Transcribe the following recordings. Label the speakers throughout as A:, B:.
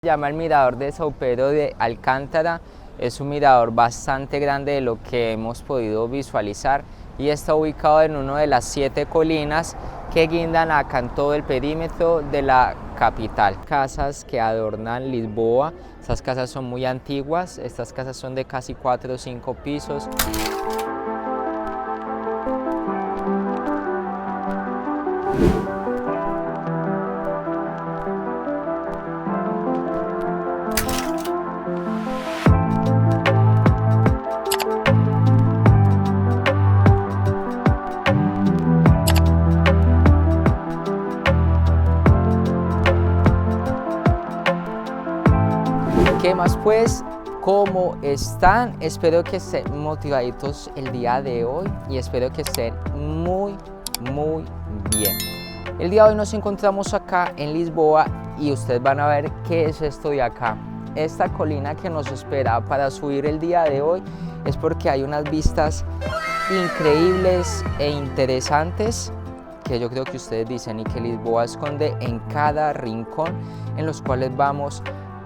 A: Se llama el Mirador de São Pedro de Alcántara. Es un mirador bastante grande de lo que hemos podido visualizar y está ubicado en una de las 7 colinas que guindan acá en todo el perímetro de la capital. Casas que adornan Lisboa. Estas casas son muy antiguas, estas casas son de casi 4 o 5 pisos. ¿Qué más pues? ¿Cómo están? Espero que estén motivaditos el día de hoy y espero que estén muy bien. El día de hoy nos encontramos acá en Lisboa y ustedes van a ver qué es esto de acá. Esta colina que nos espera para subir el día de hoy es porque hay unas vistas increíbles e interesantes que yo creo que ustedes dicen y que Lisboa esconde en cada rincón, en los cuales vamos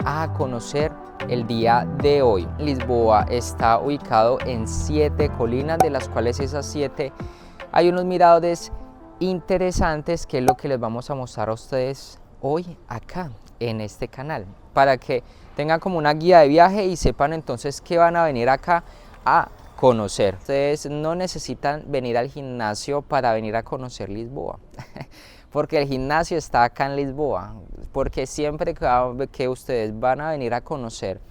A: a conocer el día de hoy. Lisboa está ubicado en 7 colinas, de las cuales esas 7 hay unos miradores interesantes, que es lo que les vamos a mostrar a ustedes hoy acá en este canal, para que tengan como una guía de viaje y sepan entonces qué van a venir acá a conocer. Ustedes no necesitan venir al gimnasio para venir a conocer Lisboa porque el gimnasio está acá en Lisboa, porque siempre que ustedes van a venir a conocer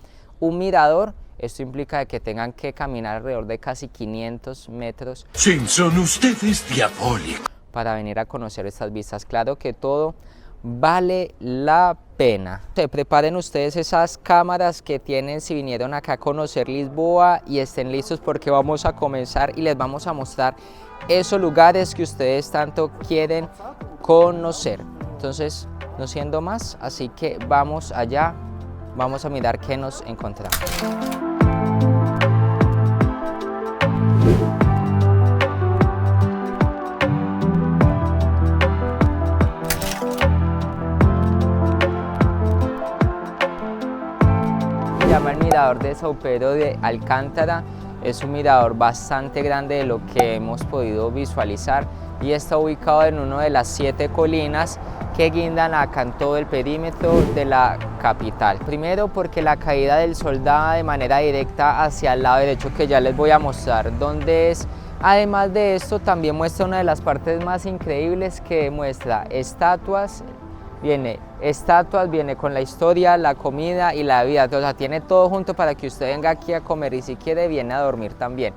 A: un mirador, esto implica que tengan que caminar alrededor de casi 500 metros.
B: Sí, son ustedes diabólicos.
A: Para venir a conocer estas vistas. Claro que todo vale la pena. Se preparen ustedes esas cámaras que tienen si vinieron acá a conocer Lisboa y estén listos porque vamos a comenzar y les vamos a mostrar esos lugares que ustedes tanto quieren conocer. Entonces, no siendo más, así que vamos allá, vamos a mirar qué nos encontramos. Se llama el Mirador de São Pedro de Alcántara. Es un mirador bastante grande de lo que hemos podido visualizar y está ubicado en una de las 7 colinas que guindan acá en todo el perímetro de la capital. Primero porque la caída del sol da de manera directa hacia el lado derecho, que ya les voy a mostrar dónde es. Además de esto, también muestra una de las partes más increíbles, que muestra estatuas. Viene con la historia, la comida y la bebida, o sea, tiene todo junto para que usted venga aquí a comer y si quiere viene a dormir también.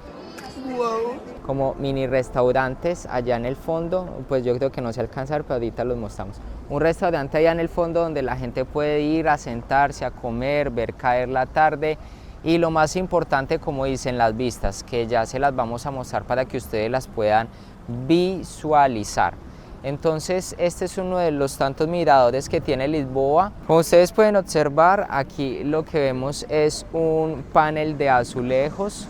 A: Wow. Como mini restaurantes allá en el fondo, pues yo creo que no se alcanza, pero ahorita los mostramos. Un restaurante allá en el fondo donde la gente puede ir a sentarse, a comer, ver caer la tarde y lo más importante, como dicen, las vistas, que ya se las vamos a mostrar para que ustedes las puedan visualizar. Entonces este es uno de los tantos miradores que tiene Lisboa. Como ustedes pueden observar, aquí lo que vemos es un panel de azulejos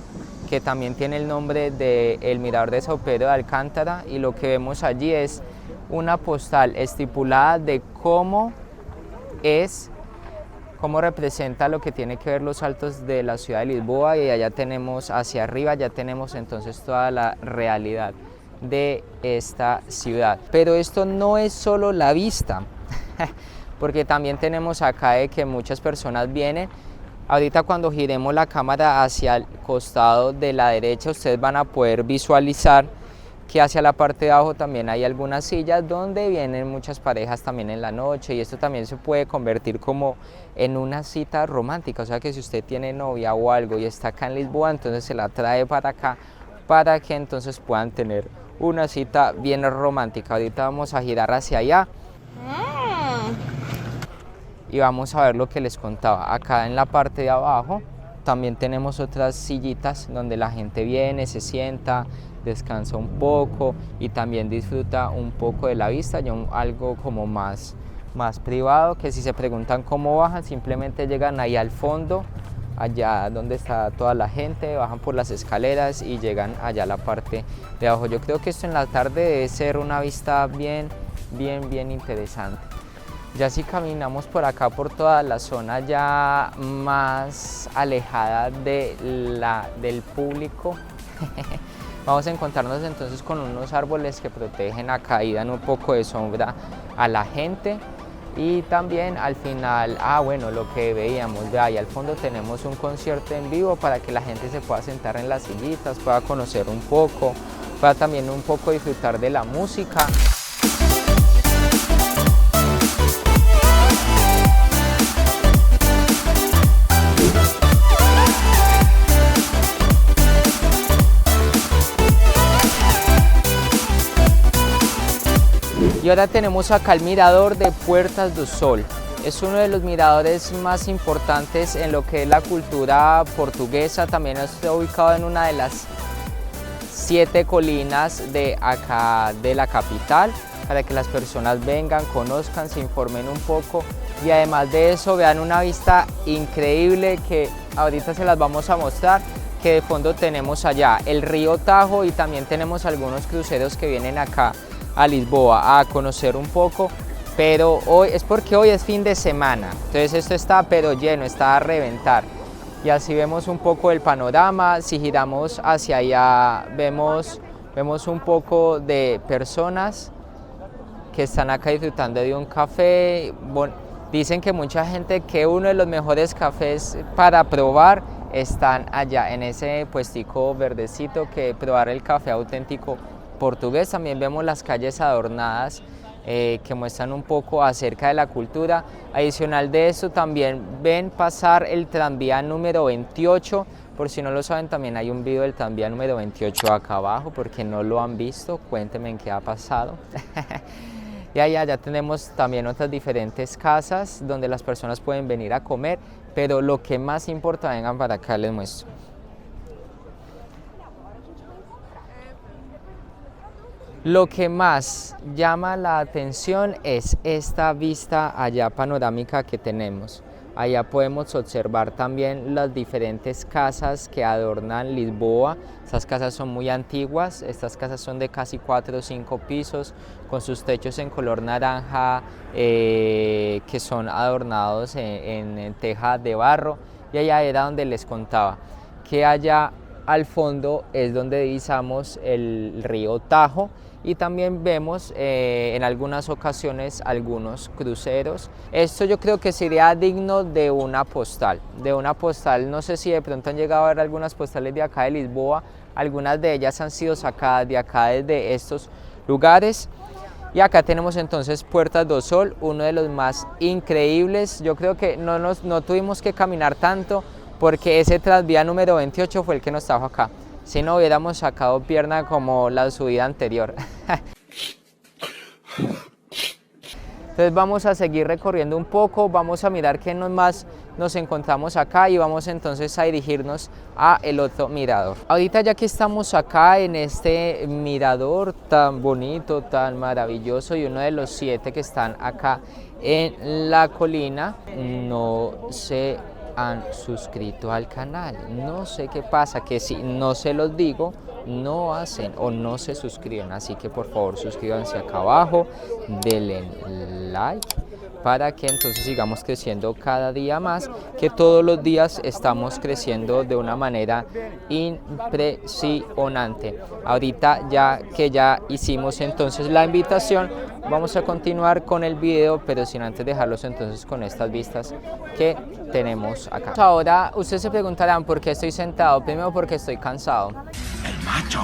A: que también tiene el nombre del Mirador de São Pedro de Alcántara, y lo que vemos allí es una postal estipulada de cómo representa lo que tiene que ver los altos de la ciudad de Lisboa, y allá tenemos hacia arriba, ya tenemos entonces toda la realidad de esta ciudad. Pero esto no es solo la vista, porque también tenemos acá de que muchas personas vienen. Ahorita cuando giremos la cámara hacia el costado de la derecha, ustedes van a poder visualizar que hacia la parte de abajo también hay algunas sillas donde vienen muchas parejas también en la noche, y esto también se puede convertir como en una cita romántica. O sea que si usted tiene novia o algo y está acá en Lisboa, entonces se la trae para acá para que entonces puedan tener una cita bien romántica. Ahorita vamos a girar hacia allá y vamos a ver lo que les contaba. Acá en la parte de abajo también tenemos otras sillitas donde la gente viene, se sienta, descansa un poco y también disfruta un poco de la vista, ya algo como más privado, que si se preguntan cómo bajan, simplemente llegan ahí al fondo, allá donde está toda la gente, bajan por las escaleras y llegan allá a la parte de abajo. Yo creo que esto en la tarde debe ser una vista bien interesante. Ya si caminamos por acá, por toda la zona ya más alejada del público, vamos a encontrarnos entonces con unos árboles que protegen acá y dan un poco de sombra a la gente. Y también al final, bueno, lo que veíamos, de ahí al fondo tenemos un concierto en vivo para que la gente se pueda sentar en las sillitas, pueda conocer un poco, pueda también un poco disfrutar de la música. Y ahora tenemos acá el mirador de Puertas do Sol. Es uno de los miradores más importantes en lo que es la cultura portuguesa. También está ubicado en una de las 7 colinas de acá de la capital, para que las personas vengan, conozcan, se informen un poco y además de eso vean una vista increíble que ahorita se las vamos a mostrar, que de fondo tenemos allá el río Tajo y también tenemos algunos cruceros que vienen acá a Lisboa a conocer un poco, pero hoy es porque hoy es fin de semana, entonces esto está pero lleno, está a reventar. Y así vemos un poco el panorama. Si giramos hacia allá vemos un poco de personas que están acá disfrutando de un café. Dicen que mucha gente que uno de los mejores cafés para probar están allá en ese puestico verdecito, que probar el café auténtico portugués. También vemos las calles adornadas que muestran un poco acerca de la cultura. Adicional de eso también ven pasar el tranvía número 28, por si no lo saben también hay un video del tranvía número 28 acá abajo, porque no lo han visto, cuéntenme en qué ha pasado. Y allá ya tenemos también otras diferentes casas donde las personas pueden venir a comer, pero lo que más importa, vengan para acá, les muestro. Lo que más llama la atención es esta vista allá panorámica que tenemos. Allá podemos observar también las diferentes casas que adornan Lisboa. Estas casas son muy antiguas, estas casas son de casi 4 o 5 pisos, con sus techos en color naranja que son adornados en teja de barro. Y allá era donde les contaba, que allá al fondo es donde divisamos el río Tajo. Y también vemos en algunas ocasiones algunos cruceros. Esto yo creo que sería digno de una postal. No sé si de pronto han llegado a ver algunas postales de acá de Lisboa. Algunas de ellas han sido sacadas de acá desde estos lugares. Y acá tenemos entonces Puertas do Sol, uno de los más increíbles. Yo creo que no tuvimos que caminar tanto porque ese tranvía número 28 fue el que nos trajo acá. Si no hubiéramos sacado pierna como la subida anterior. Entonces vamos a seguir recorriendo un poco, vamos a mirar qué más nos encontramos acá y vamos entonces a dirigirnos a el otro mirador. Ahorita ya que estamos acá en este mirador tan bonito, tan maravilloso y uno de los 7 que están acá en la colina, no se han suscrito al canal, no sé qué pasa, que si no se los digo, no hacen o no se suscriben, así que por favor suscríbanse acá abajo, denle like para que entonces sigamos creciendo cada día más, que todos los días estamos creciendo de una manera impresionante. Ahorita ya que ya hicimos entonces la invitación, vamos a continuar con el video, pero sin antes dejarlos entonces con estas vistas que tenemos acá. Ahora ustedes se preguntarán por qué estoy sentado. Primero, porque estoy cansado.
B: El macho.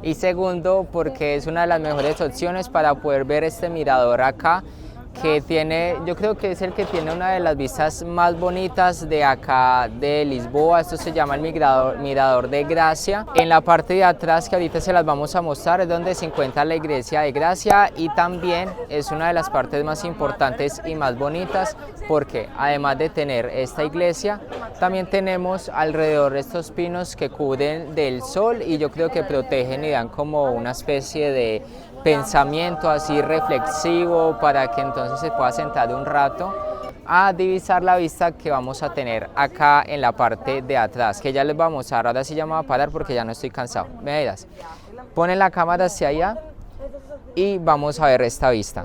A: Y segundo, porque es una de las mejores opciones para poder ver este mirador acá, que tiene, yo creo que es el que tiene una de las vistas más bonitas de acá de Lisboa. Esto se llama el mirador de Gracia. En la parte de atrás, que ahorita se las vamos a mostrar, es donde se encuentra la iglesia de Gracia, y también es una de las partes más importantes y más bonitas, porque además de tener esta iglesia, también tenemos alrededor estos pinos que cubren del sol y yo creo que protegen y dan como una especie de pensamiento así reflexivo, para que entonces se pueda sentar un rato a divisar la vista que vamos a tener acá en la parte de atrás, que ya les vamos a mostrar. Ahora sí ya me voy a parar porque ya no estoy cansado. Me dirás, ponen la cámara hacia allá y vamos a ver esta vista.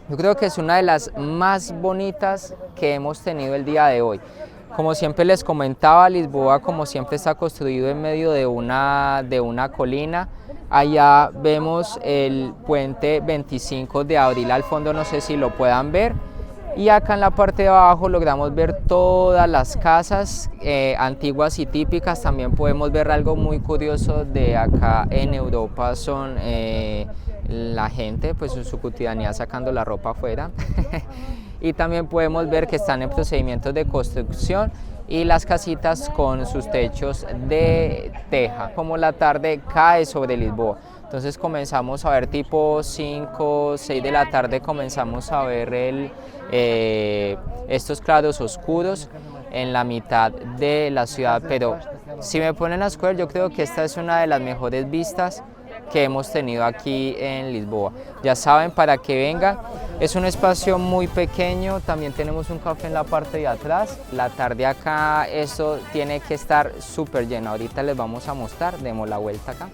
A: Yo creo que es una de las más bonitas que hemos tenido el día de hoy. Como siempre les comentaba, Lisboa como siempre está construido en medio de una colina. Allá vemos el puente 25 de abril al fondo, no sé si lo puedan ver. Y acá en la parte de abajo logramos ver todas las casas antiguas y típicas. También podemos ver algo muy curioso de acá en Europa, son la gente pues en su cotidianidad sacando la ropa afuera. Y también podemos ver que están en procedimientos de construcción y las casitas con sus techos de teja. Como la tarde cae sobre Lisboa, entonces comenzamos a ver tipo 5, 6 de la tarde, comenzamos a ver estos claros oscuros en la mitad de la ciudad, pero si me ponen a escoger, yo creo que esta es una de las mejores vistas que hemos tenido aquí en Lisboa. Ya saben, para que vengan, es un espacio muy pequeño, también tenemos un café en la parte de atrás. La tarde acá esto tiene que estar súper lleno, ahorita les vamos a mostrar, demos la vuelta acá.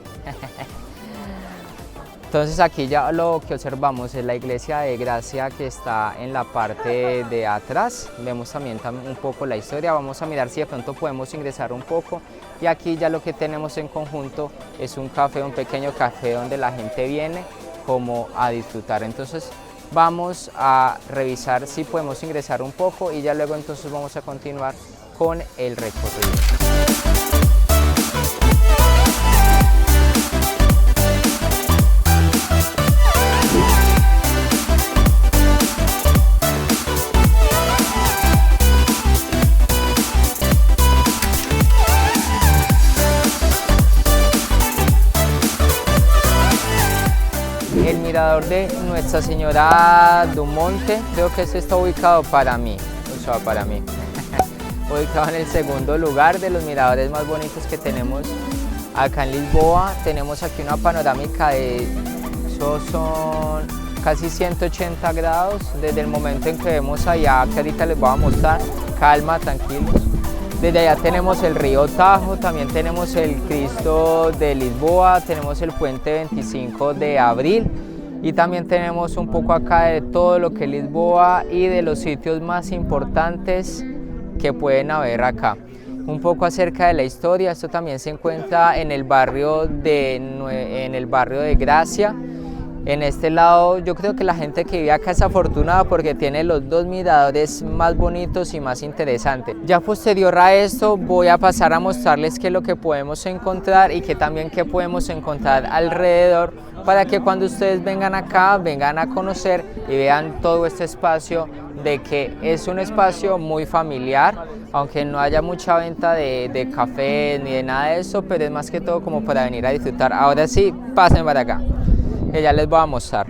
A: Entonces aquí ya lo que observamos es la iglesia de Gracia que está en la parte de atrás. Vemos también un poco la historia, vamos a mirar si de pronto podemos ingresar un poco. Y aquí ya lo que tenemos en conjunto es un café, un pequeño café donde la gente viene como a disfrutar. Entonces vamos a revisar si podemos ingresar un poco y ya luego entonces vamos a continuar con el recorrido. El mirador de Nuestra Señora do Monte, creo que este está ubicado ubicado en el segundo lugar de los miradores más bonitos que tenemos acá en Lisboa. Tenemos aquí una panorámica de, son casi 180 grados, desde el momento en que vemos allá, que ahorita les voy a mostrar, calma, tranquilos. Desde allá tenemos el río Tajo, también tenemos el Cristo de Lisboa, tenemos el puente 25 de abril y también tenemos un poco acá de todo lo que es Lisboa y de los sitios más importantes que pueden haber acá. Un poco acerca de la historia, esto también se encuentra en el barrio de Gracia. En este lado yo creo que la gente que vive acá es afortunada porque tiene los dos miradores más bonitos y más interesantes. Ya posterior a esto voy a pasar a mostrarles qué es lo que podemos encontrar y qué podemos encontrar alrededor para que cuando ustedes vengan acá, vengan a conocer y vean todo este espacio, de que es un espacio muy familiar, aunque no haya mucha venta de café ni de nada de eso, pero es más que todo como para venir a disfrutar. Ahora sí, pasen para acá, que ya les voy a mostrar.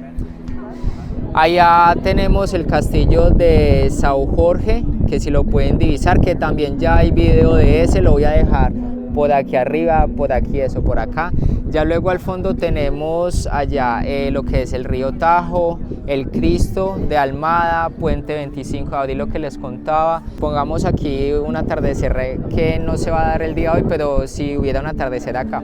A: Allá tenemos el castillo de São Jorge, que si lo pueden divisar, que también ya hay video de ese, lo voy a dejar por aquí arriba, por aquí, eso, por acá. Ya luego al fondo tenemos allá lo que es el río Tajo, el Cristo de Almada, puente 25 de abril, lo que les contaba. Pongamos aquí un atardecer que no se va a dar el día de hoy, pero si hubiera un atardecer acá.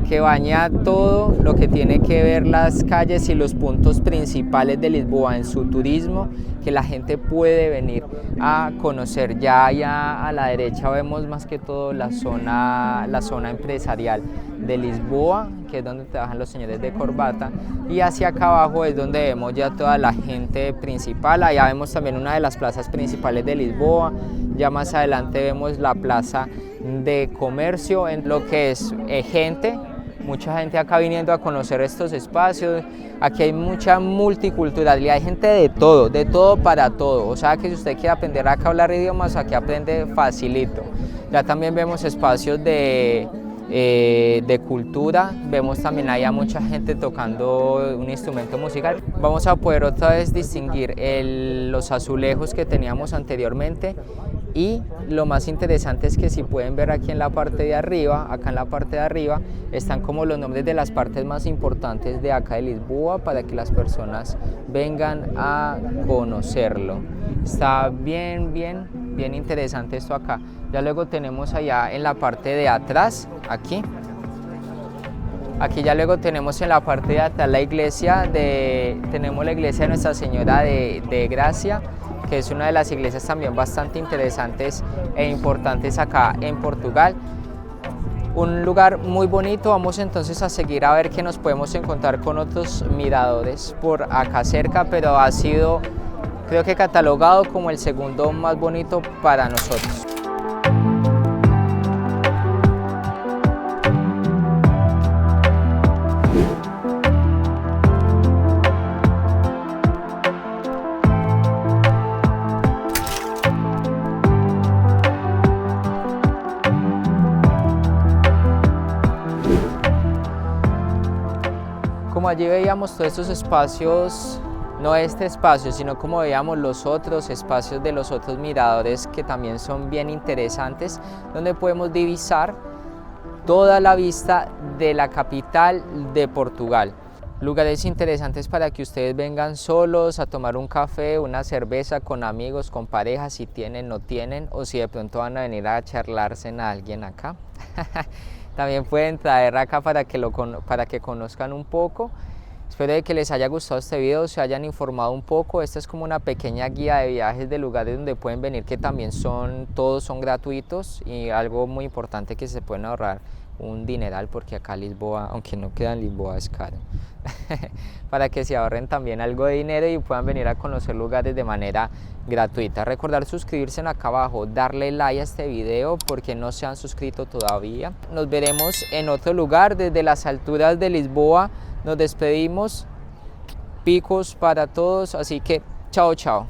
A: Que baña todo lo que tiene que ver las calles y los puntos principales de Lisboa en su turismo, que la gente puede venir a conocer. Ya allá a la derecha vemos más que todo la zona empresarial de Lisboa, que es donde trabajan los señores de corbata, y hacia acá abajo es donde vemos ya toda la gente principal. Allá vemos también una de las plazas principales de Lisboa. Ya más adelante vemos la plaza de comercio, en lo que es mucha gente acá viniendo a conocer estos espacios. Aquí hay mucha multiculturalidad, hay gente de todo para todo. O sea que si usted quiere aprender acá a hablar idiomas, aquí aprende facilito. Ya también vemos espacios de cultura, vemos también ahí a mucha gente tocando un instrumento musical. Vamos a poder otra vez distinguir los azulejos que teníamos anteriormente. Y lo más interesante es que si pueden ver aquí en la parte de arriba, acá en la parte de arriba, están como los nombres de las partes más importantes de acá de Lisboa para que las personas vengan a conocerlo. Está bien interesante esto acá. Ya luego tenemos allá en la parte de atrás, aquí, Aquí ya luego tenemos en la parte de atrás la iglesia tenemos la iglesia de Nuestra Señora de Gracia, que es una de las iglesias también bastante interesantes e importantes acá en Portugal. Un lugar muy bonito. Vamos entonces a seguir a ver qué nos podemos encontrar con otros miradores por acá cerca, pero ha sido, creo que, catalogado como el segundo más bonito para nosotros. Como allí veíamos todos estos espacios, no este espacio, sino como veíamos los otros espacios de los otros miradores que también son bien interesantes, donde podemos divisar toda la vista de la capital de Portugal. Lugares interesantes para que ustedes vengan solos a tomar un café, una cerveza, con amigos, con parejas, si tienen, no tienen, o si de pronto van a venir a charlarse a alguien acá. También pueden traer acá para que conozcan un poco. Espero que les haya gustado este video, se hayan informado un poco. Esta es como una pequeña guía de viajes de lugares donde pueden venir, que también todos son gratuitos, y algo muy importante, que se pueden ahorrar un dineral, porque acá Lisboa, aunque no queda en Lisboa, es caro. Para que se ahorren también algo de dinero y puedan venir a conocer lugares de manera gratuita. Recordar suscribirse acá abajo, darle like a este video porque no se han suscrito todavía. Nos veremos en otro lugar. Desde las alturas de Lisboa nos despedimos. Picos para todos, así que chao, chao.